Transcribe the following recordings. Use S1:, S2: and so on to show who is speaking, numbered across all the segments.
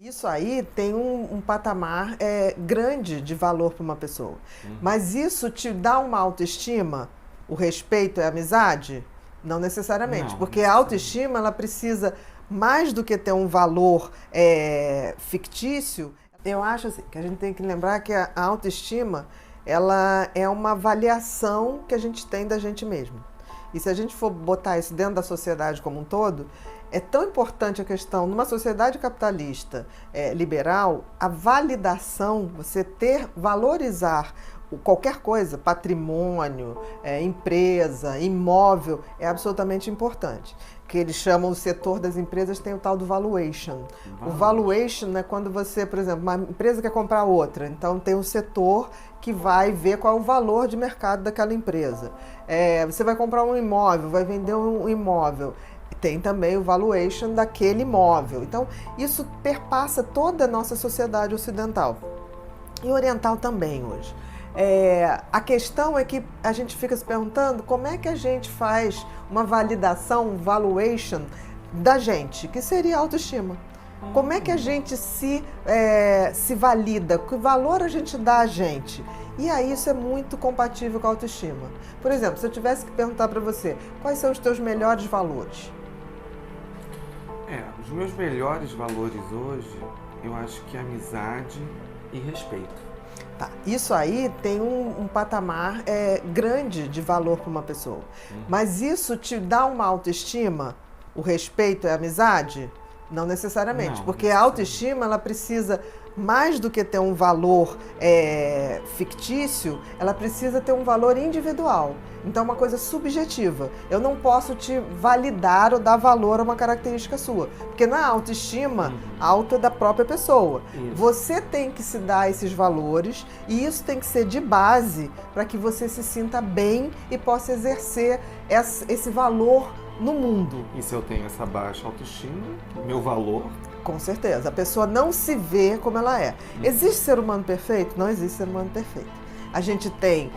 S1: Isso aí tem um patamar grande de valor para uma pessoa. Mas isso te dá uma autoestima? O respeito é amizade? Não necessariamente.
S2: Não,
S1: Porque a
S2: necessariamente.
S1: autoestima, ela precisa, mais do que ter um valor fictício, eu acho assim, que a gente tem que lembrar que a autoestima, ela é uma avaliação que a gente tem da gente mesmo. E se a gente for botar isso dentro da sociedade como um todo, é tão importante a questão, numa sociedade capitalista liberal, a validação, você valorizar qualquer coisa, patrimônio, empresa, imóvel, é absolutamente importante. Que eles chamam o setor das empresas, tem o tal do valuation. O valuation é quando você, por exemplo, uma empresa quer comprar outra, então tem um setor que vai ver qual é o valor de mercado daquela empresa. Você vai comprar um imóvel, vai vender um imóvel, tem também o valuation daquele imóvel. Então, isso perpassa toda a nossa sociedade ocidental e oriental também hoje. A questão é que a gente fica se perguntando como é que a gente faz uma validação, um valuation da gente, que seria a autoestima. Como é que a gente se valida? Que valor a gente dá a gente? E aí isso é muito compatível com a autoestima. Por exemplo, se eu tivesse que perguntar para você, quais são os teus melhores valores?
S2: Os meus melhores valores hoje, eu acho que é amizade e respeito.
S1: Tá. Isso aí tem um patamar grande de valor para uma pessoa. Mas isso te dá uma autoestima? O respeito é amizade? Não necessariamente.
S2: Não,
S1: Porque a autoestima, ela precisa, mais do que ter um valor fictício, ela precisa ter um valor individual. Então é uma coisa subjetiva. Eu não posso te validar ou dar valor a uma característica sua. Porque na autoestima, auto é da própria pessoa.
S2: Isso.
S1: Você tem que se dar esses valores e isso tem que ser de base para que você se sinta bem e possa exercer esse valor no mundo.
S2: E se eu tenho essa baixa autoestima, meu valor...
S1: Com certeza. A pessoa não se vê como ela é. Existe ser humano perfeito? Não existe ser humano perfeito. A gente tem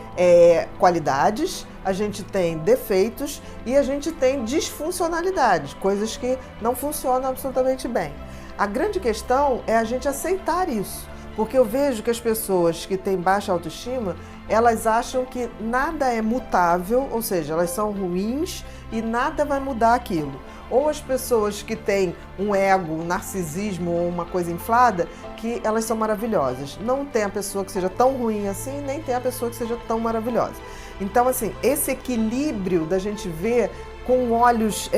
S1: qualidades, a gente tem defeitos e a gente tem disfuncionalidades, coisas que não funcionam absolutamente bem. A grande questão é a gente aceitar isso, porque eu vejo que as pessoas que têm baixa autoestima, elas acham que nada é mutável, ou seja, elas são ruins e nada vai mudar aquilo. Ou as pessoas que têm um ego, um narcisismo ou uma coisa inflada, que elas são maravilhosas. Não tem a pessoa que seja tão ruim assim, nem tem a pessoa que seja tão maravilhosa. Então, assim, esse equilíbrio da gente ver com olhos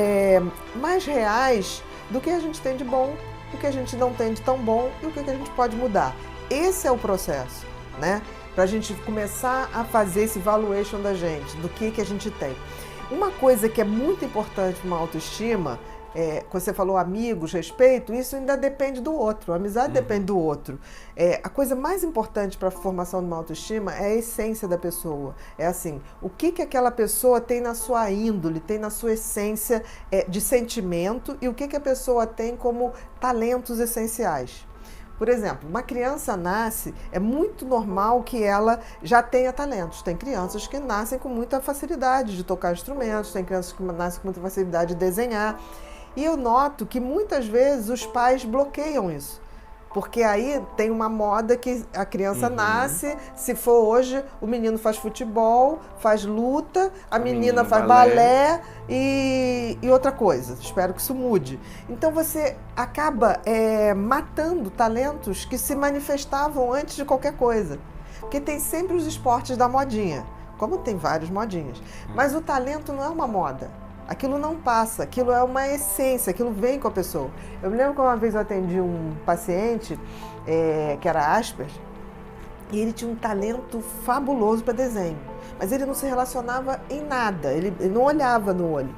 S1: mais reais do que a gente tem de bom, o que a gente não tem de tão bom e o que a gente pode mudar. Esse é o processo, né? Para a gente começar a fazer esse valuation da gente, do que a gente tem. Uma coisa que é muito importante para uma autoestima, quando você falou amigos, respeito, isso ainda depende do outro, a amizade depende do outro. A coisa mais importante para a formação de uma autoestima é a essência da pessoa. É assim, o que aquela pessoa tem na sua índole, tem na sua essência de sentimento e o que a pessoa tem como talentos essenciais. Por exemplo, uma criança nasce, é muito normal que ela já tenha talentos. Tem crianças que nascem com muita facilidade de tocar instrumentos, tem crianças que nascem com muita facilidade de desenhar. E eu noto que muitas vezes os pais bloqueiam isso. Porque aí tem uma moda que a criança nasce, se for hoje, o menino faz futebol, faz luta, a menina faz balé e outra coisa. Espero que isso mude. Então você acaba matando talentos que se manifestavam antes de qualquer coisa. Porque tem sempre os esportes da modinha, como tem vários modinhas. Mas o talento não é uma moda. Aquilo não passa, aquilo é uma essência, aquilo vem com a pessoa. Eu me lembro que uma vez eu atendi um paciente que era Asperger e ele tinha um talento fabuloso para desenho, mas ele não se relacionava em nada, ele não olhava no olho.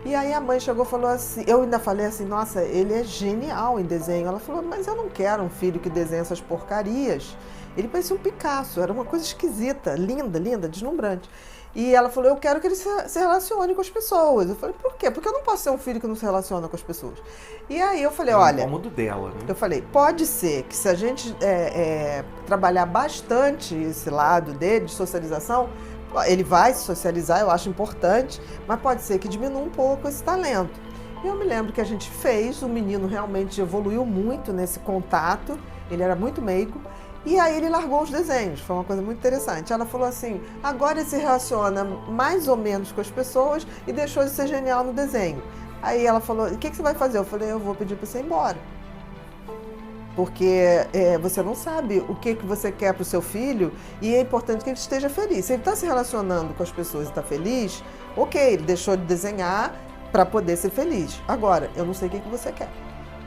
S1: E aí a mãe chegou e falou assim, eu ainda falei assim, nossa, ele é genial em desenho. Ela falou, mas eu não quero um filho que desenha essas porcarias. Ele parecia um Picasso, era uma coisa esquisita, linda, linda, deslumbrante. E ela falou, eu quero que ele se relacione com as pessoas. Eu falei, por quê? Porque eu não posso ser um filho que não se relaciona com as pessoas. E aí eu falei, olha...
S2: É o cômodo dela, né?
S1: Eu falei, pode ser que se a gente trabalhar bastante esse lado dele, de socialização, ele vai se socializar, eu acho importante, mas pode ser que diminua um pouco esse talento. E eu me lembro que a gente fez, o menino realmente evoluiu muito nesse contato, ele era muito meigo, e aí ele largou os desenhos, foi uma coisa muito interessante. Ela falou assim, agora ele se relaciona mais ou menos com as pessoas e deixou de ser genial no desenho. Aí ela falou, o que você vai fazer? Eu falei, eu vou pedir para você ir embora. Porque você não sabe o que você quer para o seu filho e é importante que ele esteja feliz. Se ele está se relacionando com as pessoas e está feliz, ok, ele deixou de desenhar para poder ser feliz. Agora, eu não sei o que você quer.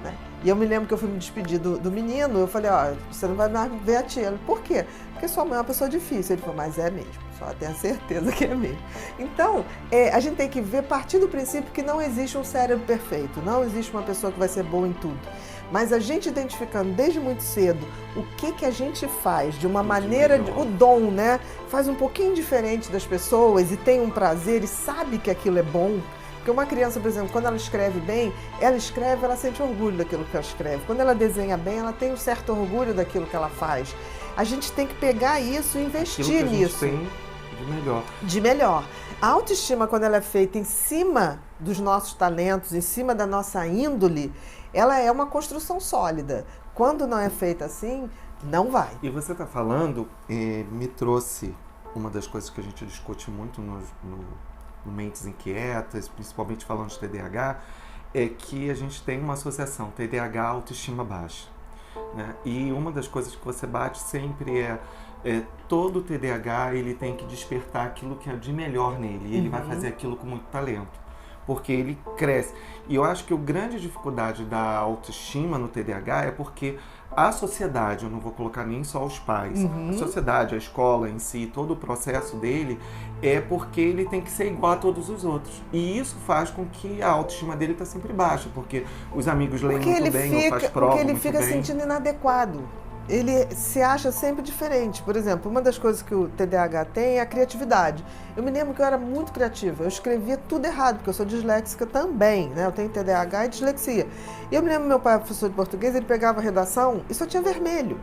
S1: Né? E eu me lembro que eu fui me despedir do menino, eu falei, ó, você não vai mais ver a tia. Ele, por quê? Porque sua mãe é uma pessoa difícil. Ele falou, mas é mesmo, só tenho a certeza que é mesmo. Então, a gente tem que ver, partir do princípio que não existe um cérebro perfeito, não existe uma pessoa que vai ser boa em tudo. Mas a gente identificando desde muito cedo o que a gente faz de uma maneira, o dom, né? Faz um pouquinho diferente das pessoas e tem um prazer e sabe que aquilo é bom. Porque uma criança, por exemplo, quando ela escreve bem, ela sente orgulho daquilo que ela escreve. Quando ela desenha bem, ela tem um certo orgulho daquilo que ela faz. A gente tem que pegar isso e investir
S2: aquilo que
S1: nisso.
S2: A gente tem de melhor.
S1: De melhor. A autoestima, quando ela é feita em cima dos nossos talentos, em cima da nossa índole, ela é uma construção sólida. Quando não é feita assim, não vai.
S2: E você está falando, me trouxe uma das coisas que a gente discute muito no Mentes Inquietas, principalmente falando de TDAH, é que a gente tem uma associação TDAH autoestima baixa. Né? E uma das coisas que você bate sempre todo TDAH ele tem que despertar aquilo que é de melhor nele. E ele vai fazer aquilo com muito talento. Porque ele cresce. E eu acho que a grande dificuldade da autoestima no TDAH é porque a sociedade, eu não vou colocar nem só os pais, a sociedade, a escola em si, todo o processo dele é porque ele tem que ser igual a todos os outros. E isso faz com que a autoestima dele está sempre baixa, porque os amigos leem muito bem, ou faz prova
S1: porque ele
S2: muito
S1: fica
S2: bem.
S1: sentindo inadequado. Ele se acha sempre diferente. Por exemplo, uma das coisas que o TDAH tem é a criatividade. Eu me lembro que eu era muito criativa, eu escrevia tudo errado, porque eu sou disléxica também, né? Eu tenho TDAH e dislexia. E eu me lembro que meu pai, professor de português, ele pegava a redação e só tinha vermelho.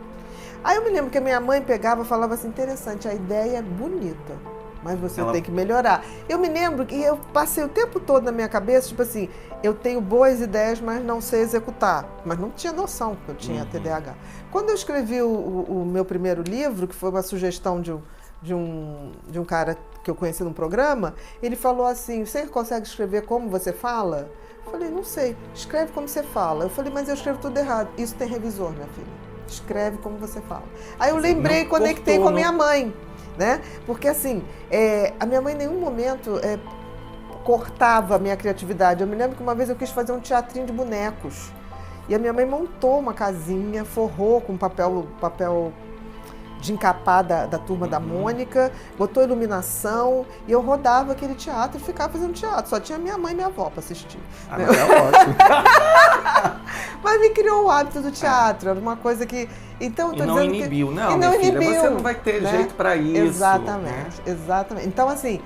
S1: Aí eu me lembro que a minha mãe pegava e falava assim, interessante, a ideia é bonita, mas você tem que melhorar. Eu me lembro que eu passei o tempo todo na minha cabeça, tipo assim, eu tenho boas ideias, mas não sei executar. Mas não tinha noção que eu tinha TDAH. Quando eu escrevi o meu primeiro livro, que foi uma sugestão de um cara que eu conheci num programa, ele falou assim, você consegue escrever como você fala? Eu falei, não sei, escreve como você fala. Eu falei, mas eu escrevo tudo errado. Isso tem revisor, minha filha. Escreve como você fala. Aí eu lembrei e conectei com a minha mãe. Né? Porque assim, a minha mãe em nenhum momento cortava a minha criatividade. Eu me lembro que uma vez eu quis fazer um teatrinho de bonecos e a minha mãe montou uma casinha, forrou com papel de encapar da turma da Mônica, botou iluminação e eu rodava aquele teatro e ficava fazendo teatro. Só tinha minha mãe e minha avó para assistir.
S2: Ah, né? É ótimo.
S1: Mas me criou o hábito do teatro, era uma coisa que... Então,
S2: e não inibiu, não,
S1: e não
S2: minha filha,
S1: inibiu,
S2: você não vai ter jeito para isso.
S1: Exatamente, exatamente. Então, assim,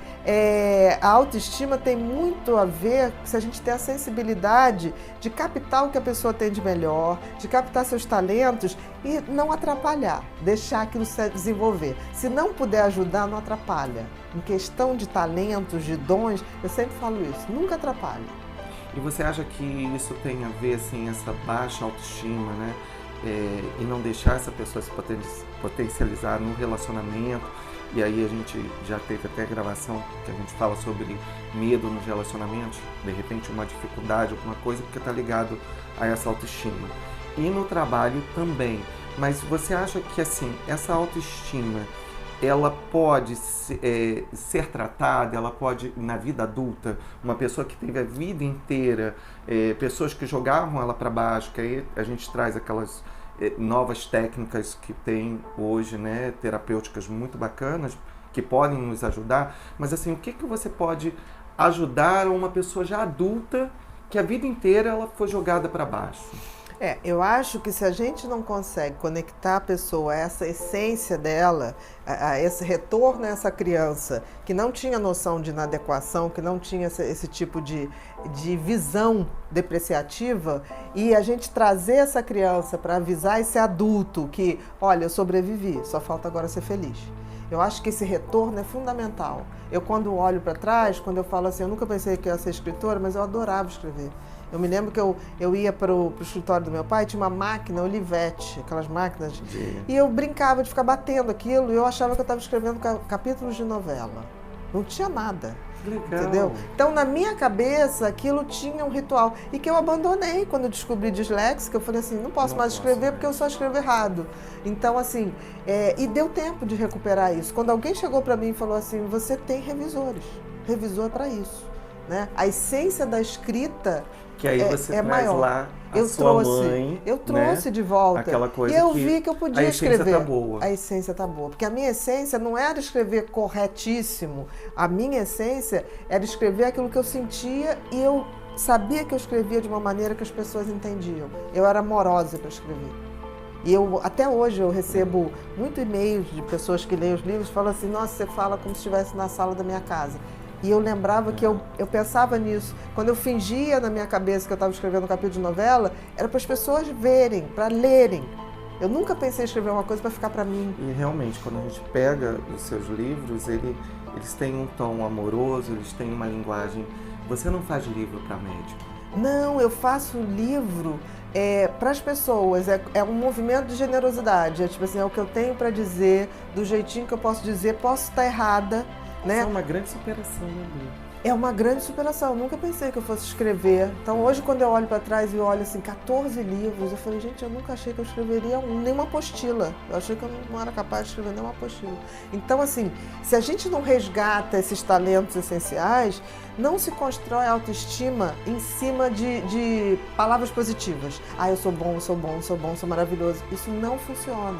S1: a autoestima tem muito a ver se a gente tem a sensibilidade de captar o que a pessoa tem de melhor, de captar seus talentos e não atrapalhar, deixar aquilo se desenvolver. Se não puder ajudar, não atrapalha. Em questão de talentos, de dons, eu sempre falo isso, nunca atrapalha.
S2: E você acha que isso tem a ver, assim, essa baixa autoestima, né? E não deixar essa pessoa se potencializar no relacionamento. E aí a gente já teve até gravação que a gente fala sobre medo nos relacionamentos, de repente uma dificuldade, alguma coisa, porque está ligado a essa autoestima. E no trabalho também. Mas você acha que assim, essa autoestima, ela pode ser tratada, ela pode, na vida adulta, uma pessoa que teve a vida inteira, pessoas que jogavam ela para baixo, que aí a gente traz aquelas novas técnicas que tem hoje, né, terapêuticas muito bacanas, que podem nos ajudar, mas assim, o que você pode ajudar uma pessoa já adulta, que a vida inteira ela foi jogada para baixo?
S1: Eu acho que se a gente não consegue conectar a pessoa a essa essência dela, a esse retorno a essa criança que não tinha noção de inadequação, que não tinha esse tipo de visão depreciativa, e a gente trazer essa criança para avisar esse adulto que, olha, eu sobrevivi, só falta agora ser feliz. Eu acho que esse retorno é fundamental. Eu, quando olho para trás, quando eu falo assim, eu nunca pensei que eu ia ser escritora, mas eu adorava escrever. Eu me lembro que eu ia para o escritório do meu pai, tinha uma máquina, Olivetti, aquelas máquinas, e eu brincava de ficar batendo aquilo, e eu achava que eu estava escrevendo capítulos de novela. Não tinha nada.
S2: Legal.
S1: Entendeu? Então, na minha cabeça, aquilo tinha um ritual. E que eu abandonei quando eu descobri disléxica. Eu falei assim, não posso mais escrever porque eu só escrevo errado. Então, assim, e deu tempo de recuperar isso. Quando alguém chegou para mim e falou assim, você tem revisores. Revisor para isso. Né? A essência da escrita
S2: que aí você traz
S1: maior.
S2: lá a sua mãe,
S1: eu trouxe, né, de volta.
S2: Aquela coisa
S1: e eu vi que eu podia escrever.
S2: A essência tá boa.
S1: A essência tá boa. Porque a minha essência não era escrever corretíssimo. A minha essência era escrever aquilo que eu sentia e eu sabia que eu escrevia de uma maneira que as pessoas entendiam. Eu era amorosa para escrever. E até hoje eu recebo muito e-mails de pessoas que leem os livros e falam assim, nossa, você fala como se estivesse na sala da minha casa. E eu lembrava que eu pensava nisso. Quando eu fingia na minha cabeça que eu estava escrevendo um capítulo de novela, era para as pessoas verem, para lerem. Eu nunca pensei em escrever uma coisa para ficar para mim.
S2: E realmente, quando a gente pega os seus livros, eles têm um tom amoroso, eles têm uma linguagem... Você não faz livro para médico?
S1: Não, eu faço livro para as pessoas. É um movimento de generosidade. É tipo assim, é o que eu tenho para dizer, do jeitinho que eu posso dizer, posso estar errada. Né?
S2: É uma grande superação, né, Lu?
S1: É uma grande superação. Eu nunca pensei que eu fosse escrever. Então, hoje, quando eu olho para trás e olho assim, 14 livros, eu falei, gente, eu nunca achei que eu escreveria nenhuma apostila. Eu achei que eu não era capaz de escrever nenhuma apostila. Então, assim, se a gente não resgata esses talentos essenciais, não se constrói autoestima em cima de palavras positivas. Ah, eu sou bom, eu sou bom, eu sou bom, eu sou maravilhoso. Isso não funciona.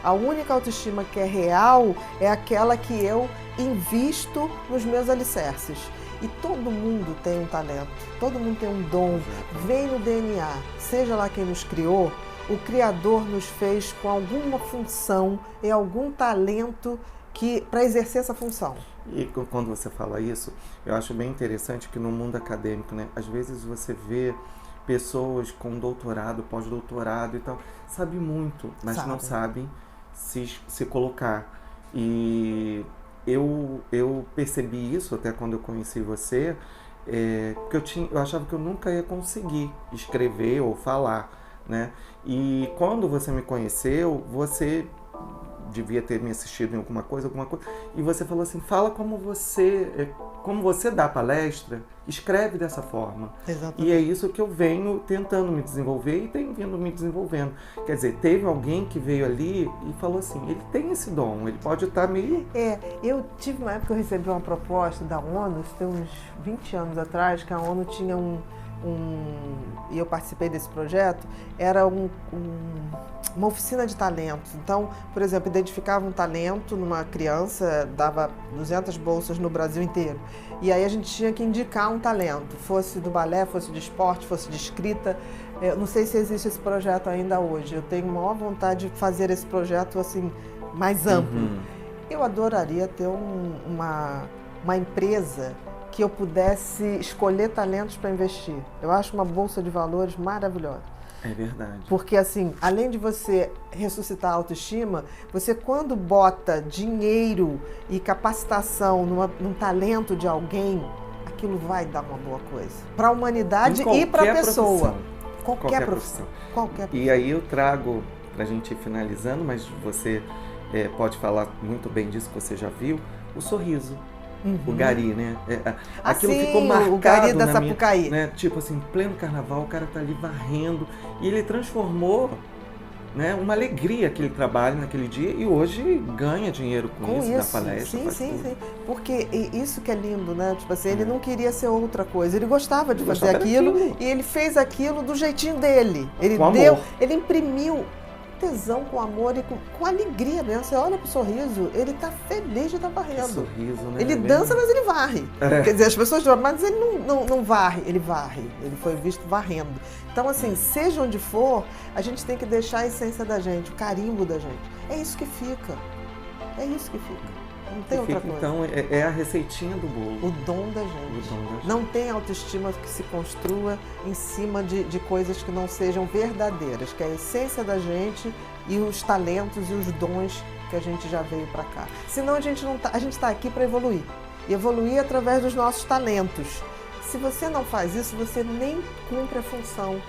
S1: A única autoestima que é real é aquela que eu invisto nos meus alicerces. E todo mundo tem um talento, todo mundo tem um dom, vem no DNA. Seja lá quem nos criou, o Criador nos fez com alguma função e algum talento para exercer essa função.
S2: E quando você fala isso, eu acho bem interessante que no mundo acadêmico, né, às vezes você vê pessoas com doutorado, pós-doutorado e tal, sabem muito, mas não sabem se colocar. E eu percebi isso até quando eu conheci você, porque eu achava que eu nunca ia conseguir escrever ou falar, né? E quando você me conheceu, você devia ter me assistido em alguma coisa, e você falou assim, fala como você dá palestra, escreve dessa forma.
S1: Exatamente.
S2: E é isso que eu venho tentando me desenvolver e tenho vindo me desenvolvendo. Quer dizer, teve alguém que veio ali e falou assim, ele tem esse dom, ele pode estar meio...
S1: Eu tive uma época que eu recebi uma proposta da ONU, isso tem uns 20 anos atrás, que a ONU tinha e eu participei desse projeto, era uma oficina de talentos. Então, por exemplo, identificava um talento numa criança, dava 200 bolsas no Brasil inteiro. E aí a gente tinha que indicar um talento, fosse do balé, fosse de esporte, fosse de escrita. Eu não sei se existe esse projeto ainda hoje. Eu tenho maior vontade de fazer esse projeto assim, mais amplo. Eu adoraria ter uma empresa que eu pudesse escolher talentos para investir. Eu acho uma bolsa de valores maravilhosa.
S2: É verdade.
S1: Porque, assim, além de você ressuscitar a autoestima, você, quando bota dinheiro e capacitação num talento de alguém, aquilo vai dar uma boa coisa. Para a humanidade e para a pessoa. Qualquer profissão.
S2: E aí eu trago, para a gente ir finalizando, mas você pode falar muito bem disso que você já viu, o sorriso. O Gari, né? Aquilo ficou marcado
S1: o Gari da Sapucaí.
S2: Né? Tipo assim, pleno carnaval, o cara tá ali varrendo. E ele transformou, né, uma alegria aquele trabalho naquele dia e hoje ganha dinheiro com isso, na palestra.
S1: Sim. Porque isso que é lindo, né? Tipo assim, ele não queria ser outra coisa. Ele gostava de fazer aquilo e ele fez aquilo do jeitinho dele. Ele imprimiu tesão, com amor e com alegria mesmo. Você olha pro sorriso, ele tá feliz de estar varrendo.
S2: Sorriso, né?
S1: Ele dança, mas ele varre. Quer dizer, as pessoas dizem, mas ele não varre. Ele varre. Ele foi visto varrendo. Então, assim, seja onde for, a gente tem que deixar a essência da gente, o carimbo da gente. É isso que fica. Não tem outra coisa.
S2: Então, é a receitinha do bolo.
S1: O dom da gente. Não tem autoestima que se construa em cima de coisas que não sejam verdadeiras, que é a essência da gente e os talentos e os dons que a gente já veio para cá. Senão a gente não tá, a gente está aqui para evoluir. E evoluir através dos nossos talentos. Se você não faz isso, você nem cumpre a função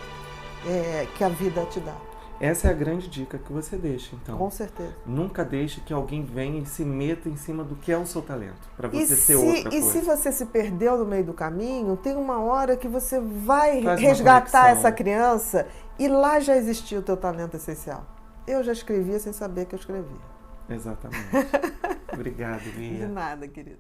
S1: que a vida te dá.
S2: Essa é a grande dica que você deixa, então.
S1: Com certeza.
S2: Nunca deixe que alguém venha e se meta em cima do que é o seu talento, para você ter outra coisa.
S1: E se você se perdeu no meio do caminho, tem uma hora que você vai
S2: Faz uma
S1: resgatar
S2: conexão.
S1: essa criança e lá já existia o teu talento essencial. Eu já escrevia sem saber que eu escrevia.
S2: Exatamente. Obrigado, Lia.
S1: De nada, querido.